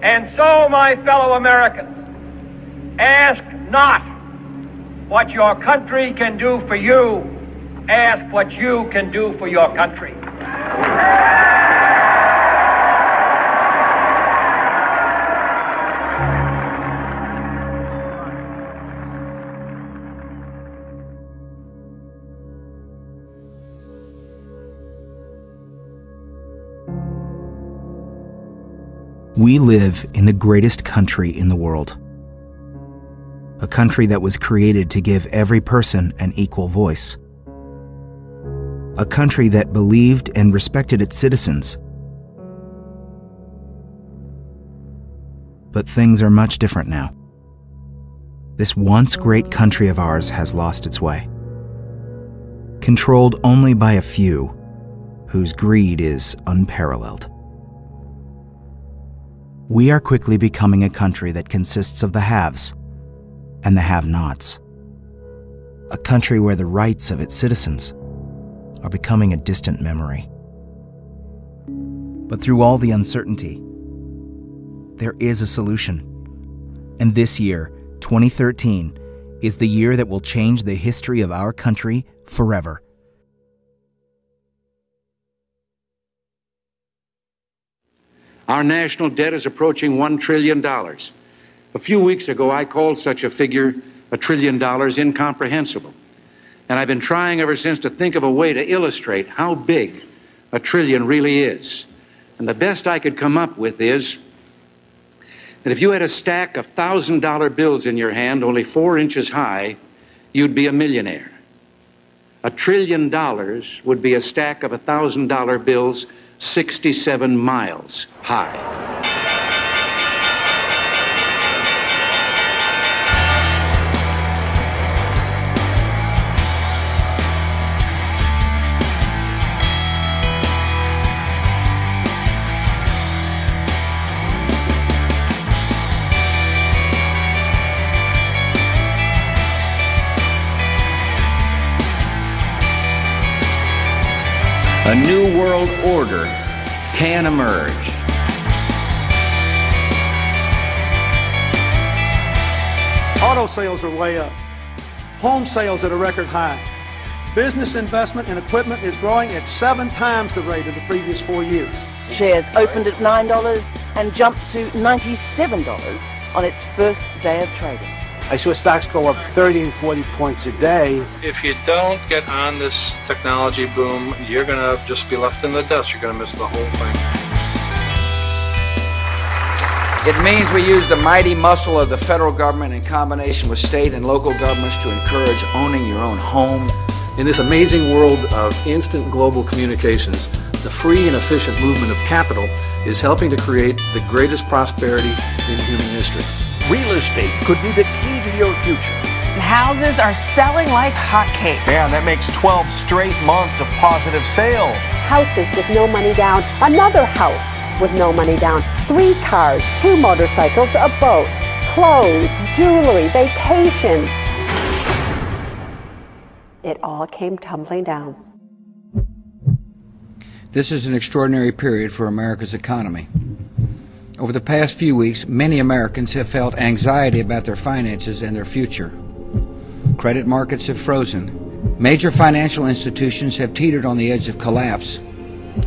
And so, my fellow Americans, ask not what your country can do for you, ask what you can do for your country. We live in the greatest country in the world. A country that was created to give every person an equal voice. A country that believed and respected its citizens. But things are much different now. This once great country of ours has lost its way. Controlled only by a few, whose greed is unparalleled. We are quickly becoming a country that consists of the haves and the have-nots. A country where the rights of its citizens are becoming a distant memory. But through all the uncertainty, there is a solution. And this year, 2013, is the year that will change the history of our country forever. Our national debt is approaching $1 trillion. A few weeks ago, I called such a figure, $1 trillion, incomprehensible. And I've been trying ever since to think of a way to illustrate how big $1 trillion really is. And the best I could come up with is that if you had a stack of $1,000 bills in your hand, only 4 inches high, you'd be a millionaire. $1 trillion would be a stack of $1,000 bills 67 miles high. A new world order can emerge. Auto sales are way up. Home sales at a record high. Business investment in equipment is growing at 7 times the rate of the previous 4 years. Shares opened at $9 and jumped to $97 on its first day of trading. I saw stocks go up 30 and 40 points a day. If you don't get on this technology boom, you're going to just be left in the dust. You're going to miss the whole thing. It means we use the mighty muscle of the federal government in combination with state and local governments to encourage owning your own home. In this amazing world of instant global communications, the free and efficient movement of capital is helping to create the greatest prosperity in human history. Real estate could be the key to your future. Houses are selling like hotcakes. Yeah, that makes 12 straight months of positive sales. Houses with no money down, another house with no money down, 3 cars, 2 motorcycles, a boat, clothes, jewelry, vacations. It all came tumbling down. This is an extraordinary period for America's economy. Over the past few weeks, many Americans have felt anxiety about their finances and their future. Credit markets have frozen. Major financial institutions have teetered on the edge of collapse,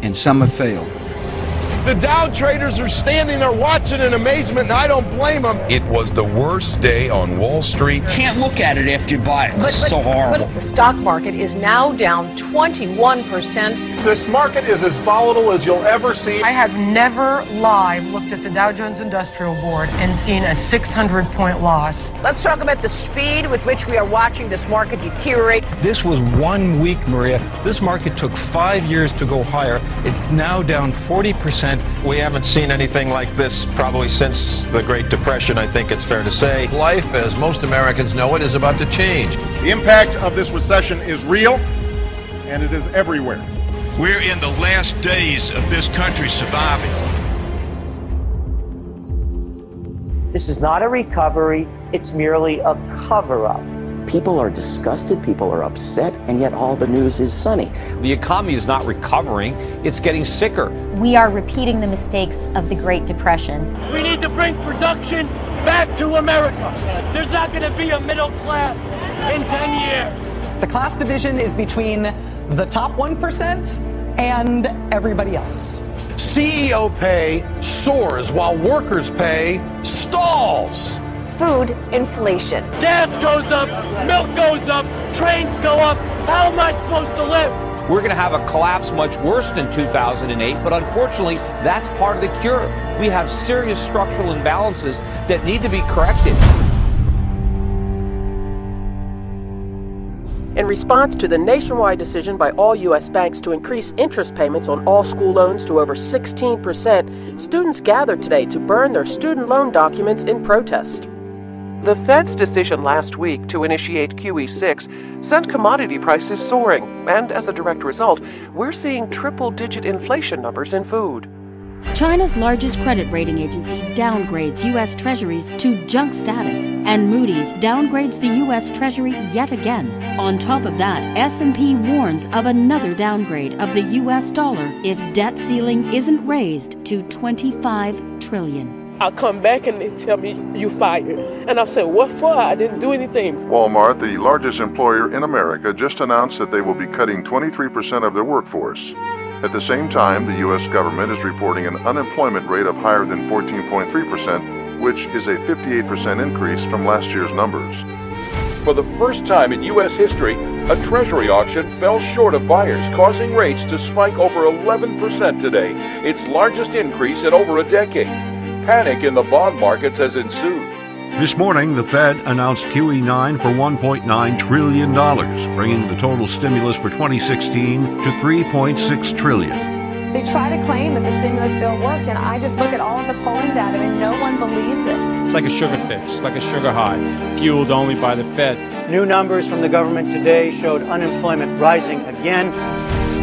and some have failed. The Dow traders are standing there watching in amazement, and I don't blame them. It was the worst day on Wall Street. Can't look at it after you buy it. It's so horrible. But the stock market is now down 21%. This market is as volatile as you'll ever see. I have never live looked at the Dow Jones Industrial Board and seen a 600-point loss. Let's talk about the speed with which we are watching this market deteriorate. This was 1 week, Maria. This market took 5 years to go higher. It's now down 40%. We haven't seen anything like this probably since the Great Depression, I think it's fair to say. Life, as most Americans know it, is about to change. The impact of this recession is real, and it is everywhere. We're in the last days of this country surviving. This is not a recovery, it's merely a cover-up. People are disgusted, people are upset, and yet all the news is sunny. The economy is not recovering, it's getting sicker. We are repeating the mistakes of the Great Depression. We need to bring production back to America. There's not going to be a middle class in 10 years. The class division is between the top 1% and everybody else. CEO pay soars while workers' pay stalls. Food inflation. Gas goes up, milk goes up, trains go up. How am I supposed to live? We're going to have a collapse much worse than 2008, but unfortunately, that's part of the cure. We have serious structural imbalances that need to be corrected. In response to the nationwide decision by all U.S. banks to increase interest payments on all school loans to over 16%, students gathered today to burn their student loan documents in protest. The Fed's decision last week to initiate QE6 sent commodity prices soaring, and as a direct result, we're seeing triple-digit inflation numbers in food. China's largest credit rating agency downgrades U.S. Treasuries to junk status, and Moody's downgrades the U.S. Treasury yet again. On top of that, S&P warns of another downgrade of the U.S. dollar if debt ceiling isn't raised to $25 trillion. I'll come back and they tell me you fired. And I'll say, what for? I didn't do anything. Walmart, the largest employer in America, just announced that they will be cutting 23% of their workforce. At the same time, the U.S. government is reporting an unemployment rate of higher than 14.3%, which is a 58% increase from last year's numbers. For the first time in U.S. history, a Treasury auction fell short of buyers, causing rates to spike over 11% today, its largest increase in over a decade. Panic in the bond markets has ensued. This morning, the Fed announced QE9 for $1.9 trillion, bringing the total stimulus for 2016 to $3.6 trillion. They try to claim that the stimulus bill worked, and I just look at all of the polling data and no one believes it. It's like a sugar fix, like a sugar high, fueled only by the Fed. New numbers from the government today showed unemployment rising again.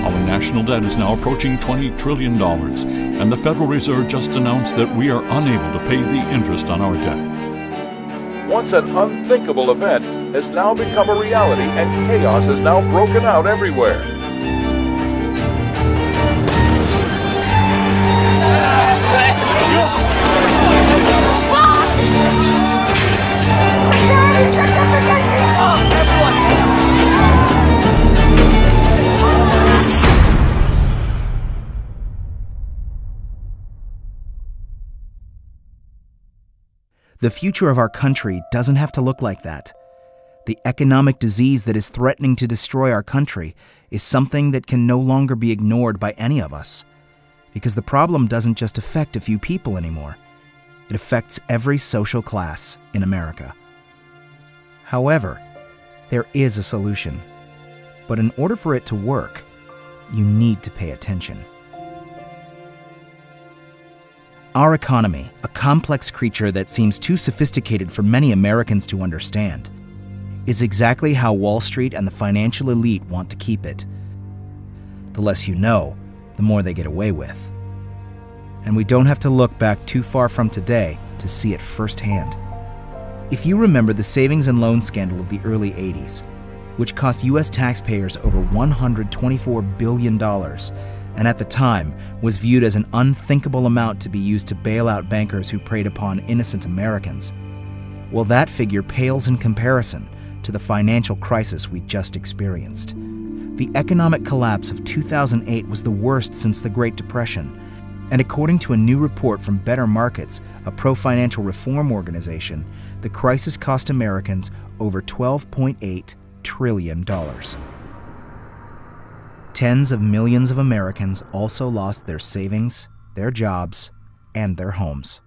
Our national debt is now approaching $20 trillion, and the Federal Reserve just announced that we are unable to pay the interest on our debt. Once an unthinkable event has now become a reality, and chaos has now broken out everywhere. The future of our country doesn't have to look like that. The economic disease that is threatening to destroy our country is something that can no longer be ignored by any of us. Because the problem doesn't just affect a few people anymore. It affects every social class in America. However, there is a solution. But in order for it to work, you need to pay attention. Our economy, a complex creature that seems too sophisticated for many Americans to understand, is exactly how Wall Street and the financial elite want to keep it. The less you know, the more they get away with. And we don't have to look back too far from today to see it firsthand. If you remember the savings and loan scandal of the early 80s, which cost U.S. taxpayers over $124 billion, and at the time was viewed as an unthinkable amount to be used to bail out bankers who preyed upon innocent Americans, well, that figure pales in comparison to the financial crisis we just experienced. The economic collapse of 2008 was the worst since the Great Depression, and according to a new report from Better Markets, a pro-financial reform organization, the crisis cost Americans over $12.8 trillion. Tens of millions of Americans also lost their savings, their jobs, and their homes.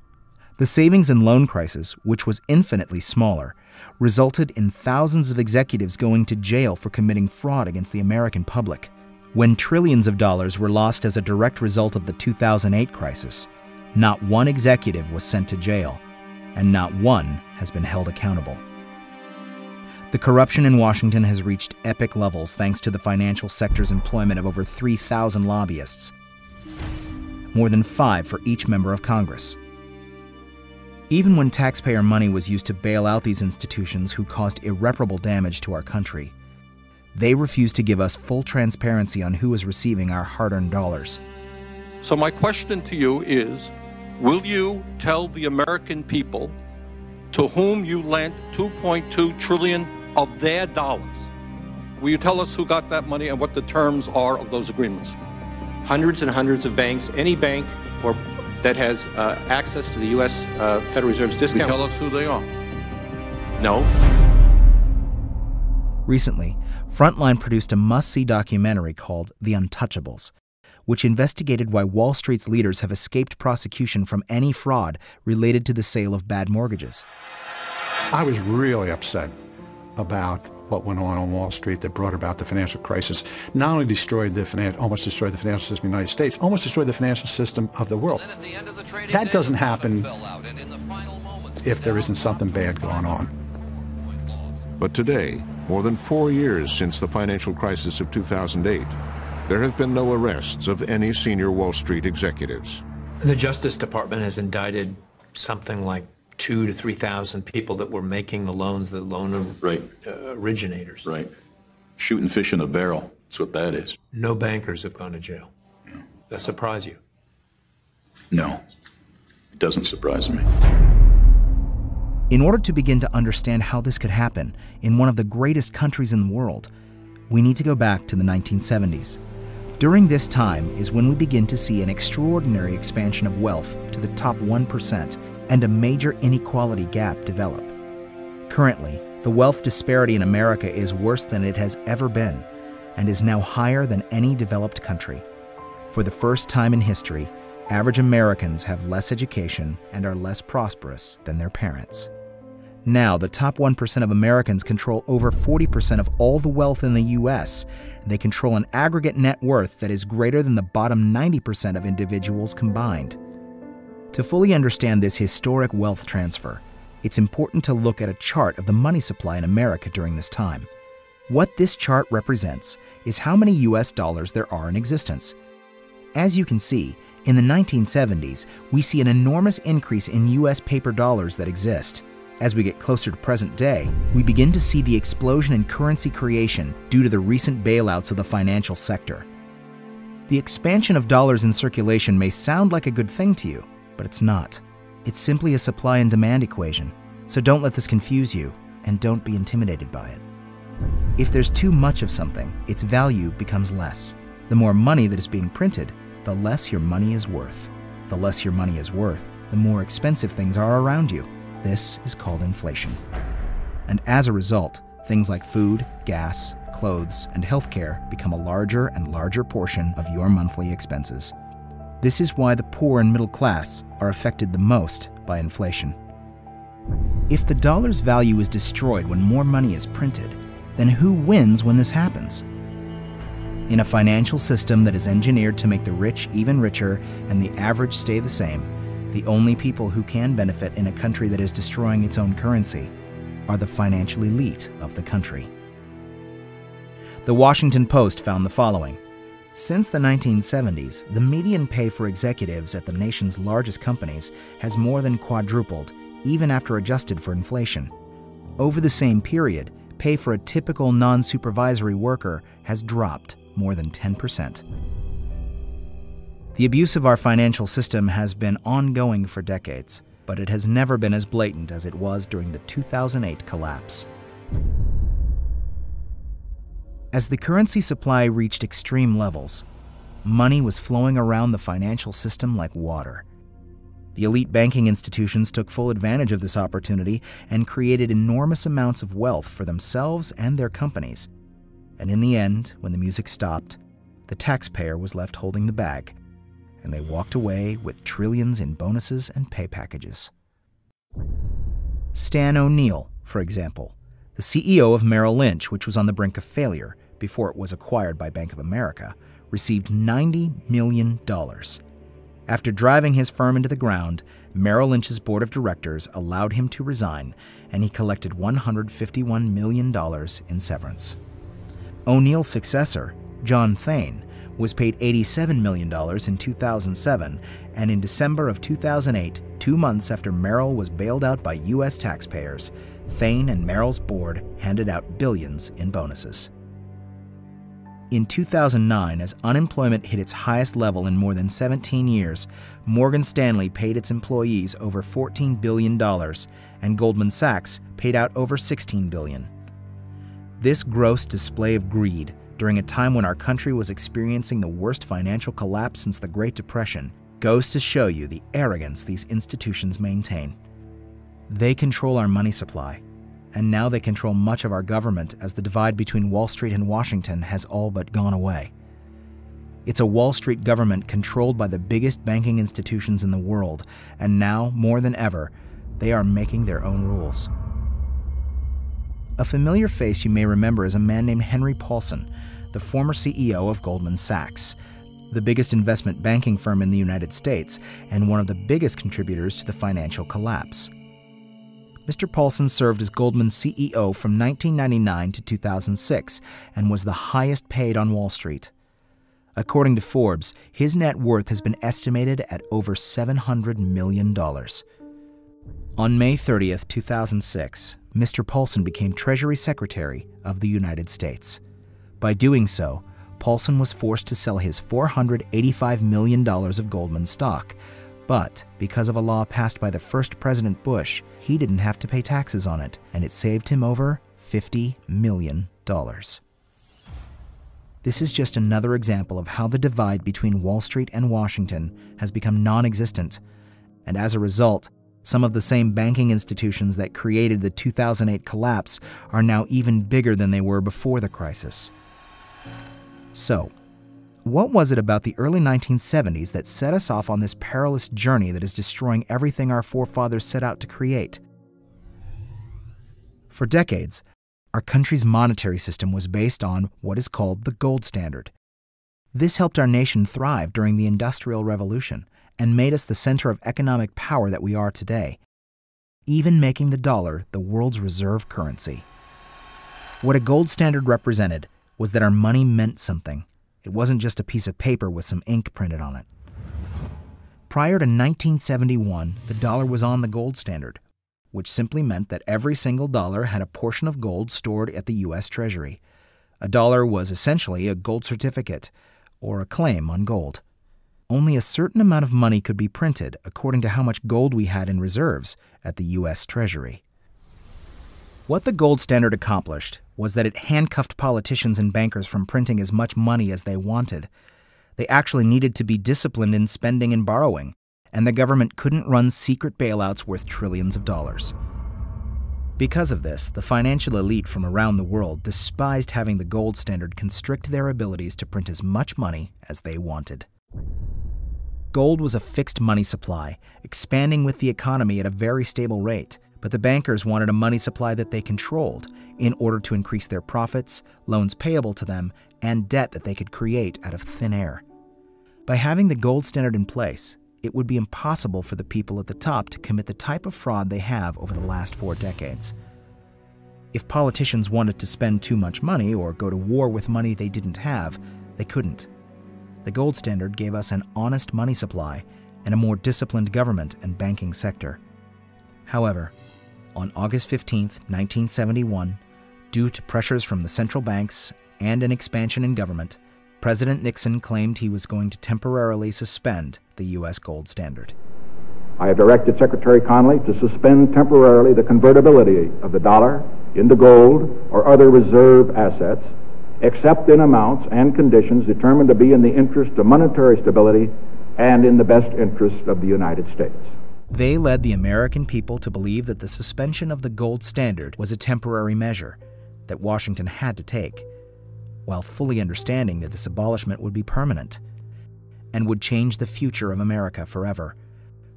The savings and loan crisis, which was infinitely smaller, resulted in thousands of executives going to jail for committing fraud against the American public. When trillions of dollars were lost as a direct result of the 2008 crisis, not one executive was sent to jail, and not one has been held accountable. The corruption in Washington has reached epic levels thanks to the financial sector's employment of over 3,000 lobbyists, more than 5 for each member of Congress. Even when taxpayer money was used to bail out these institutions who caused irreparable damage to our country, they refused to give us full transparency on who was receiving our hard-earned dollars. So my question to you is, will you tell the American people to whom you lent $2.2 trillion of their dollars? Will you tell us who got that money and what the terms are of those agreements? Hundreds and hundreds of banks, any bank or that has access to the U.S. Federal Reserve's discount. Will you tell us who they are? No. Recently, Frontline produced a must-see documentary called The Untouchables, which investigated why Wall Street's leaders have escaped prosecution from any fraud related to the sale of bad mortgages. I was really upset about what went on Wall Street that brought about the financial crisis. Not only almost destroyed the financial system of the United States, almost destroyed the financial system of the world. That doesn't happen if there isn't something bad going on. But today, more than 4 years since the financial crisis of 2008, there have been no arrests of any senior Wall Street executives. The Justice Department has indicted something like 2,000 to 3,000 people that were making the loans, the loan originators. Right. Shooting fish in a barrel. That's what that is. No bankers have gone to jail. Yeah. Does that surprise you? No. It doesn't surprise me. In order to begin to understand how this could happen in one of the greatest countries in the world, we need to go back to the 1970s. During this time is when we begin to see an extraordinary expansion of wealth to the top 1% and a major inequality gap develop. Currently, the wealth disparity in America is worse than it has ever been and is now higher than any developed country. For the first time in history, average Americans have less education and are less prosperous than their parents. Now, the top 1% of Americans control over 40% of all the wealth in the U.S. They control an aggregate net worth that is greater than the bottom 90% of individuals combined. To fully understand this historic wealth transfer, it's important to look at a chart of the money supply in America during this time. What this chart represents is how many U.S. dollars there are in existence. As you can see, in the 1970s, we see an enormous increase in U.S. paper dollars that exist. As we get closer to present day, we begin to see the explosion in currency creation due to the recent bailouts of the financial sector. The expansion of dollars in circulation may sound like a good thing to you, but it's not. It's simply a supply and demand equation, so don't let this confuse you, and don't be intimidated by it. If there's too much of something, its value becomes less. The more money that is being printed, the less your money is worth. The less your money is worth, the more expensive things are around you. This is called inflation. And as a result, things like food, gas, clothes, and healthcare become a larger and larger portion of your monthly expenses. This is why the poor and middle class are affected the most by inflation. If the dollar's value is destroyed when more money is printed, then who wins when this happens? In a financial system that is engineered to make the rich even richer and the average stay the same, the only people who can benefit in a country that is destroying its own currency are the financial elite of the country. The Washington Post found the following. Since the 1970s, the median pay for executives at the nation's largest companies has more than quadrupled, even after adjusted for inflation. Over the same period, pay for a typical non-supervisory worker has dropped more than 10%. The abuse of our financial system has been ongoing for decades, but it has never been as blatant as it was during the 2008 collapse. As the currency supply reached extreme levels, money was flowing around the financial system like water. The elite banking institutions took full advantage of this opportunity and created enormous amounts of wealth for themselves and their companies. And in the end, when the music stopped, the taxpayer was left holding the bag, and they walked away with trillions in bonuses and pay packages. Stan O'Neill, for example, the CEO of Merrill Lynch, which was on the brink of failure before it was acquired by Bank of America, received $90 million. After driving his firm into the ground, Merrill Lynch's board of directors allowed him to resign, and he collected $151 million in severance. O'Neill's successor, John Thain, was paid $87 million in 2007, and in December of 2008, 2 months after Merrill was bailed out by U.S. taxpayers, Thane and Merrill's board handed out billions in bonuses. In 2009, as unemployment hit its highest level in more than 17 years, Morgan Stanley paid its employees over $14 billion, and Goldman Sachs paid out over $16 billion. This gross display of greed, during a time when our country was experiencing the worst financial collapse since the Great Depression, goes to show you the arrogance these institutions maintain. They control our money supply, and now they control much of our government as the divide between Wall Street and Washington has all but gone away. It's a Wall Street government controlled by the biggest banking institutions in the world, and now, more than ever, they are making their own rules. A familiar face you may remember is a man named Henry Paulson, the former CEO of Goldman Sachs, the biggest investment banking firm in the United States and one of the biggest contributors to the financial collapse. Mr. Paulson served as Goldman's CEO from 1999 to 2006 and was the highest paid on Wall Street. According to Forbes, his net worth has been estimated at over $700 million. On May 30th, 2006, Mr. Paulson became Treasury Secretary of the United States. By doing so, Paulson was forced to sell his $485 million of Goldman stock, but because of a law passed by the first President Bush, he didn't have to pay taxes on it, and it saved him over $50 million. This is just another example of how the divide between Wall Street and Washington has become non-existent, and as a result, some of the same banking institutions that created the 2008 collapse are now even bigger than they were before the crisis. So, what was it about the early 1970s that set us off on this perilous journey that is destroying everything our forefathers set out to create? For decades, our country's monetary system was based on what is called the gold standard. This helped our nation thrive during the Industrial Revolution and made us the center of economic power that we are today, even making the dollar the world's reserve currency. What a gold standard represented was that our money meant something. It wasn't just a piece of paper with some ink printed on it. Prior to 1971, the dollar was on the gold standard, which simply meant that every single dollar had a portion of gold stored at the U.S. Treasury. A dollar was essentially a gold certificate, or a claim on gold. Only a certain amount of money could be printed according to how much gold we had in reserves at the U.S. Treasury. What the gold standard accomplished was that it handcuffed politicians and bankers from printing as much money as they wanted. They actually needed to be disciplined in spending and borrowing, and the government couldn't run secret bailouts worth trillions of dollars. Because of this, the financial elite from around the world despised having the gold standard constrict their abilities to print as much money as they wanted. Gold was a fixed money supply, expanding with the economy at a very stable rate, but the bankers wanted a money supply that they controlled in order to increase their profits, loans payable to them, and debt that they could create out of thin air. By having the gold standard in place, it would be impossible for the people at the top to commit the type of fraud they have over the last 4 decades. If politicians wanted to spend too much money or go to war with money they didn't have, they couldn't. The gold standard gave us an honest money supply and a more disciplined government and banking sector. However, on August 15, 1971, due to pressures from the central banks and an expansion in government, President Nixon claimed he was going to temporarily suspend the U.S. gold standard. I have directed Secretary Connally to suspend temporarily the convertibility of the dollar into gold or other reserve assets, except in amounts and conditions determined to be in the interest of monetary stability and in the best interest of the United States. They led the American people to believe that the suspension of the gold standard was a temporary measure that Washington had to take, while fully understanding that this abolishment would be permanent and would change the future of America forever,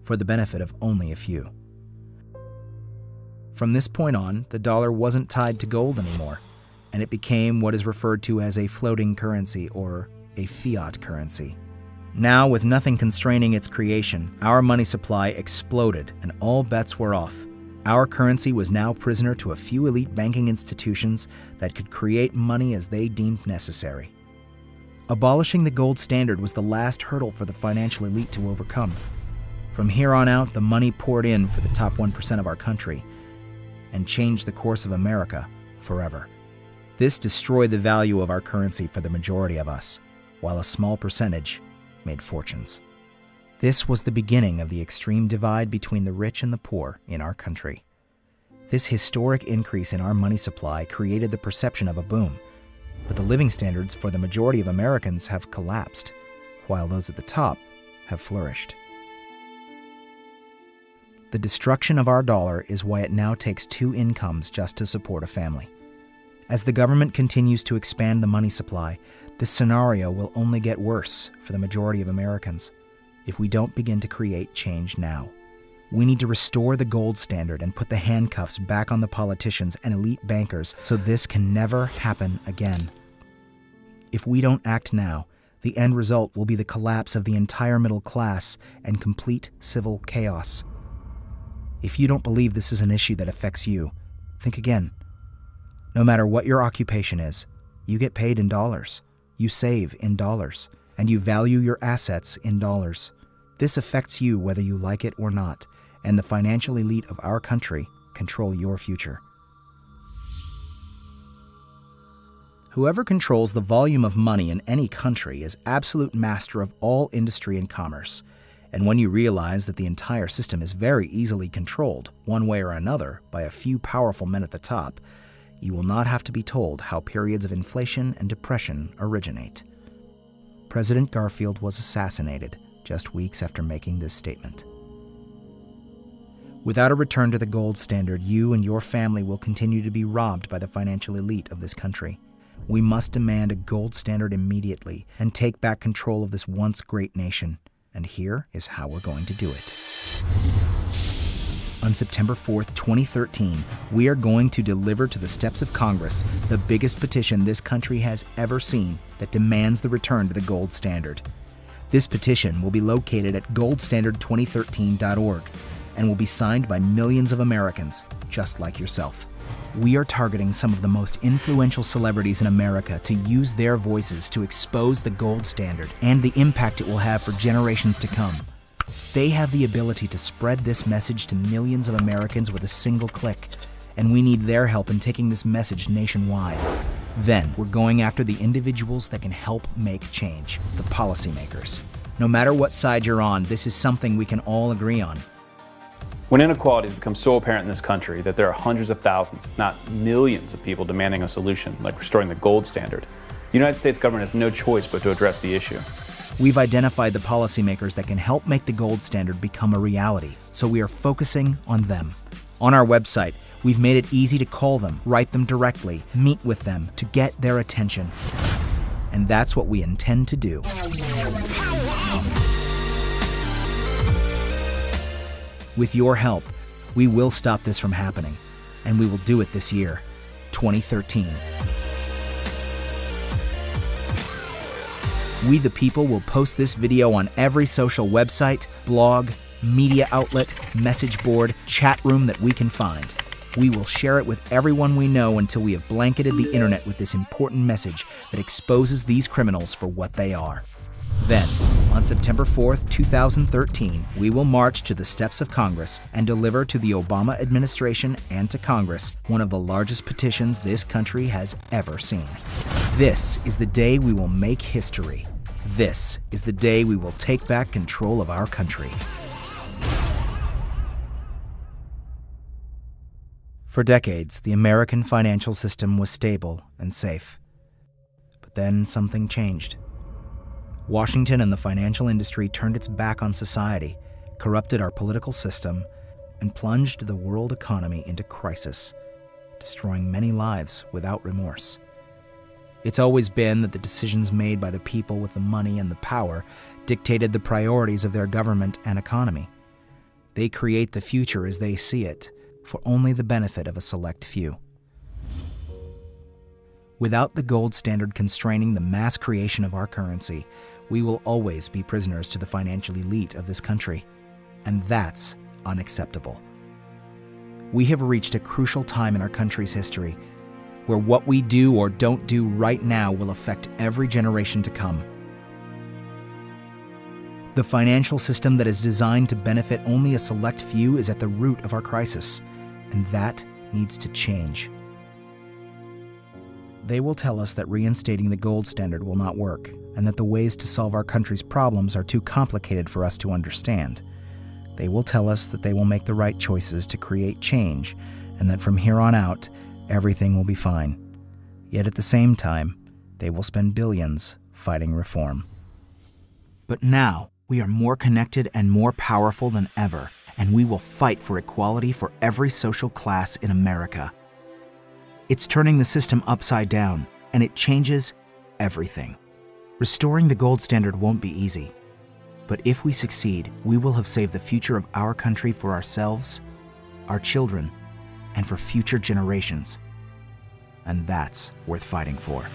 for the benefit of only a few. From this point on, the dollar wasn't tied to gold anymore, and it became what is referred to as a floating currency or a fiat currency. Now, with nothing constraining its creation, our money supply exploded and all bets were off. Our currency was now prisoner to a few elite banking institutions that could create money as they deemed necessary. Abolishing the gold standard was the last hurdle for the financial elite to overcome. From here on out, the money poured in for the top 1% of our country and changed the course of America forever. This destroyed the value of our currency for the majority of us, while a small percentage made fortunes. This was the beginning of the extreme divide between the rich and the poor in our country. This historic increase in our money supply created the perception of a boom, but the living standards for the majority of Americans have collapsed, while those at the top have flourished. The destruction of our dollar is why it now takes 2 incomes just to support a family. As the government continues to expand the money supply, this scenario will only get worse for the majority of Americans if we don't begin to create change now. We need to restore the gold standard and put the handcuffs back on the politicians and elite bankers so this can never happen again. If we don't act now, the end result will be the collapse of the entire middle class and complete civil chaos. If you don't believe this is an issue that affects you, think again. No matter what your occupation is, you get paid in dollars, you save in dollars, and you value your assets in dollars. This affects you whether you like it or not, and the financial elite of our country control your future. Whoever controls the volume of money in any country is absolute master of all industry and commerce. And when you realize that the entire system is very easily controlled, one way or another, by a few powerful men at the top, you will not have to be told how periods of inflation and depression originate. President Garfield was assassinated just weeks after making this statement. Without a return to the gold standard, you and your family will continue to be robbed by the financial elite of this country. We must demand a gold standard immediately and take back control of this once great nation. And here is how we're going to do it. On September 4th, 2013, we are going to deliver to the steps of Congress the biggest petition this country has ever seen that demands the return to the gold standard. This petition will be located at goldstandard2013.org and will be signed by millions of Americans just like yourself. We are targeting some of the most influential celebrities in America to use their voices to expose the gold standard and the impact it will have for generations to come. They have the ability to spread this message to millions of Americans with a single click, and we need their help in taking this message nationwide. Then, we're going after the individuals that can help make change, the policymakers. No matter what side you're on, this is something we can all agree on. When inequality has become so apparent in this country that there are hundreds of thousands, if not millions of people demanding a solution, like restoring the gold standard, the United States government has no choice but to address the issue. We've identified the policymakers that can help make the gold standard become a reality, so we are focusing on them. On our website, we've made it easy to call them, write them directly, meet with them to get their attention. And that's what we intend to do. With your help, we will stop this from happening, and we will do it this year, 2013. We the people will post this video on every social website, blog, media outlet, message board, chat room that we can find. We will share it with everyone we know until we have blanketed the internet with this important message that exposes these criminals for what they are. Then, on September 4th, 2013, we will march to the steps of Congress and deliver to the Obama administration and to Congress one of the largest petitions this country has ever seen. This is the day we will make history. This is the day we will take back control of our country. For decades, the American financial system was stable and safe. But then something changed. Washington and the financial industry turned its back on society, corrupted our political system, and plunged the world economy into crisis, destroying many lives without remorse. It's always been that the decisions made by the people with the money and the power dictated the priorities of their government and economy. They create the future as they see it, for only the benefit of a select few. Without the gold standard constraining the mass creation of our currency, we will always be prisoners to the financial elite of this country, and that's unacceptable. We have reached a crucial time in our country's history. where what we do or don't do right now will affect every generation to come. The financial system that is designed to benefit only a select few is at the root of our crisis, and that needs to change. They will tell us that reinstating the gold standard will not work, and that the ways to solve our country's problems are too complicated for us to understand. They will tell us that they will make the right choices to create change, and that from here on out, everything will be fine. Yet at the same time, they will spend billions fighting reform. But now, we are more connected and more powerful than ever, and we will fight for equality for every social class in America. It's turning the system upside down, and it changes everything. Restoring the gold standard won't be easy, but if we succeed, we will have saved the future of our country for ourselves, our children, and for future generations. And that's worth fighting for.